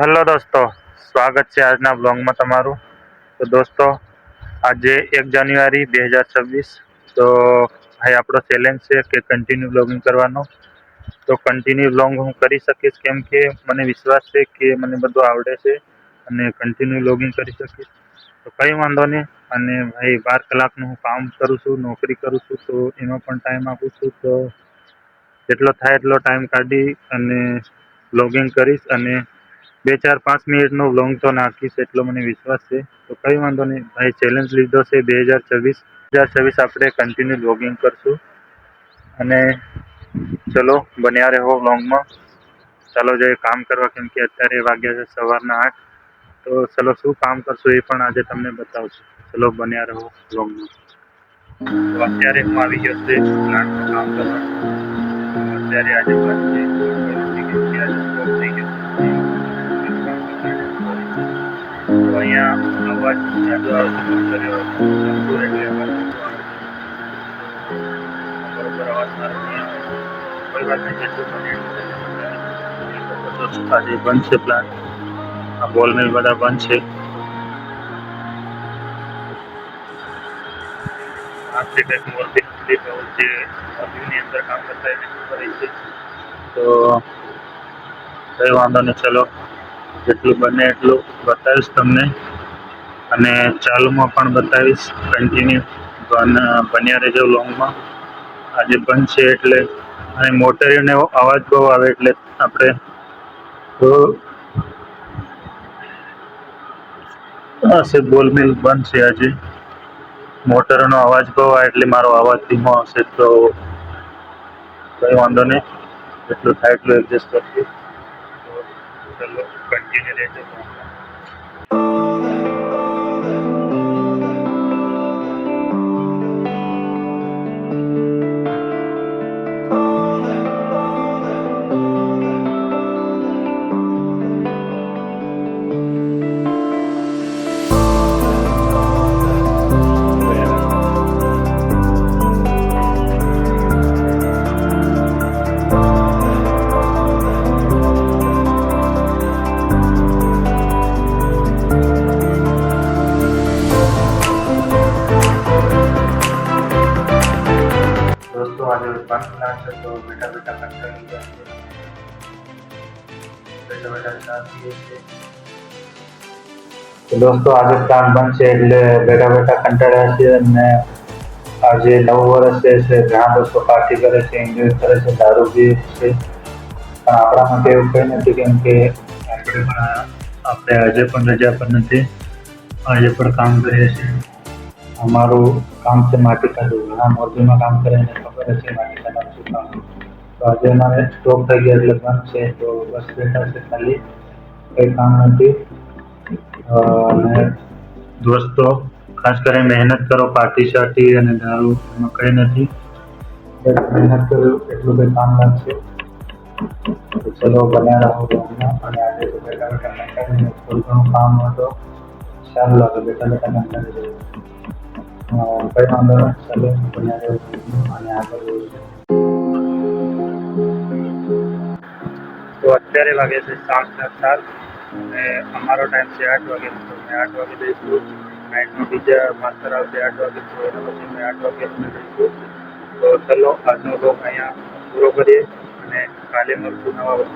Hello દોસ્તો, સ્વાગત છે આજના બ્લોગમાં તમારું. તો દોસ્તો, આજે 1 જાન્યુઆરી 2026. તો ભાઈ આપણો ચેલેન્જ છે કે કન્ટિન્યુ બ્લોગિંગ કરવાનો. તો કન્ટિન્યુ બ્લોગ હું કરી શકીશ, કેમ કે મને વિશ્વાસ છે કે મને બધું આવડે છે અને કન્ટિન્યુ બ્લોગિંગ કરી શકીશ. તો કંઈ વાંધો નહીં. અને ભાઈ 12 કલાકનું હું કામ કરું છું, નોકરી કરું છું, તો એમાં પણ ટાઈમ આપું છું. તો જેટલો થાય એટલો ટાઈમ કાઢી અને બ્લોગિંગ કરીશ અને 2-4-5 મિનિટનો વ્લોગ તો નાખીશ, એટલો મને વિશ્વાસ છે. તો કંઈ વાંધો નહીં ભાઈ, ચેલેન્જ લીધો છે 2026 આપણે કન્ટિન્યુ બ્લોગિંગ કરશું. અને ચલો બન્યા રહો વ્લોગમાં. ચાલો જઈએ કામ કરવા, કેમ કે અત્યારે વાગ્યા છે સવારના 8. તો ચલો શું કામ કરશું એ પણ આજે તમને બતાવશું. ચલો બન્યા રહો વ્લોગમાં. તો અત્યારે હું આવી ગયો છે પ્લાન્ટમાં કામ કરવા. તો અત્યારે આજે બંધ છે, કોઈ નથી, કેમ કે આજે સ્ટોપ થઈ ગયો છે. કામ કરતા તો અહીંયા અવાજ ઝાઝો આવે છે, મોટરીઓ ચાલતું એટલે અવાજ ઝાઝો આવે છે. તો બરોબર અવાજ મારો નહીં આવે, કોઈ વાત નહીં, જેટલું બને એટલું તમને બતાવીશ. આજે બંધ છે પ્લાન્ટ, આ બોલ મિલ બધા બંધ છે. આપણે કંઈક મોરબીની અંદર કામ કરતા એને ખબર છે. તો કંઈ વાંધો નહીં, ચલો જેટલું બને એટલું બતાવીશ તમને. અને ચાલુમાં પણ બતાવીશ કન્ટિન્યુ. બન્યા રહેજો લોંગમાં. આજે બંધ છે એટલે, અને મોટરીઓને અવાજ બહુ આવે એટલે આપણે તો બોલ મિલ બંધ છે આજે. મોટરનો અવાજ બહુ આવે એટલે મારો અવાજ ધીમો આવશે. તો કંઈ વાંધો નહીં, જેટલું થાય એટલું એડજસ્ટ કરશું. તો ચલો કન્ટિન્યુ રહેજો. દોસ્તો આજે 5 કલાક છે, તો બેઠા બેઠા કંટાળી ગયા છે. બેઠા બેઠા ચા પીએ છીએ. તો દોસ્તો આજે પ્લાન્ટ બંધ છે એટલે બેઠા બેઠા કંટાળ્યા છે. અને આજે નવું વર્ષ છે, ઘણા દોસ્તો પાર્ટી કરે છે, એન્જોય કરે છે, દારૂ પીએ છે. પણ આપણા માટે એવું કંઈ નથી, કેમ કે આપણે આજે પણ રજા પર નથી, આજે પણ કામ કરીએ છીએ. અમારું કામ છે માટી કાઢવું. ઘણા મોરબીમાં કામ કરે એને ખબર છે માટી કાઢવાનું શું કામ. તો આજે અમારે સ્ટોપ થઈ ગયા એટલે બંધ છે. તો બસ બેઠા છે, ખાલી કંઈ કામ નથી. અને દોસ્તો ખાસ કરીને મહેનત કરો, પાર્ટી શાર્ટી અને દારૂ એમાં કંઈ નથી. મહેનત કરો એટલું કંઈ કામ લાગશે. તો ચલો બન્યા રહો બ્લોગમાં. અને આજે તો બેઠા બેઠા કંટાળીને થોડું ઘણું કામ હતો, સારું લાગે બેઠા બેઠા કંટાળી જાય. કંઈ વાંધો નહીં, ચાલો બન્યા રહો અને આગળ વધીએ. તો અત્યારે વાગે છે 7:07 અને અમારો ટાઈમ છે 8 વાગે. તો મેં 8 વાગે જઈશું. નાઇટમાં બીજા માસ્ટર આવશે 8 વાગે, તો એના પછી મેં 8 વાગે અમે જઈશું. તો ચલો આજનો બ્લોગ અહીંયા પૂરો કરીએ અને કાલે મળશું નવા બ્લોગ.